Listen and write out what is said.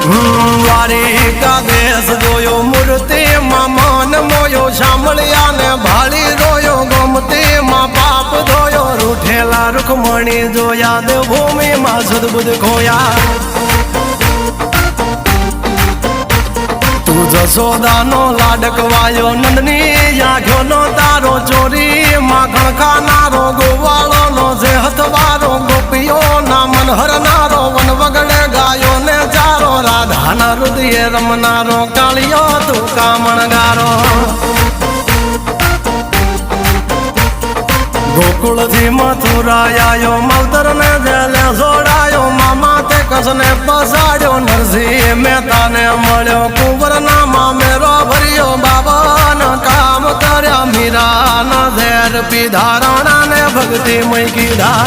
દ્વારિકા દેશ જોયો મૂર્તિ માં મન મોયો સાંભળ્યા ને ભાળી રોયો ગમતી માં પાપ ધોયો રૂઠેલા રૂખમણી જોયા દેવભૂમિ માં સદબુદ્ધ ખોયા તું જશોદાનો લાડકવાયો નંદની આંખો નો તારો ચોરી માખણ ખાનારો ગોવાળો નો જે હથવારો ગોપીઓ ના મન હરનારો વન વગડે ગાયો ને ચારો રાધાના હૃદય રમનારો કાળિયો તું કામણગારો ગોકુળ થી મથુરા આયો માવતર ને જેલે જોડાયો મામા તે કસને પસાડ્યો નરસિંહ મહેતા ને મળ્યો કુંવર ના મામેરો ભર્યો બાબા ના કામ કર્યા મીરા ના ઝેર પીધા રાણા ને ભક્તિ મય કીધા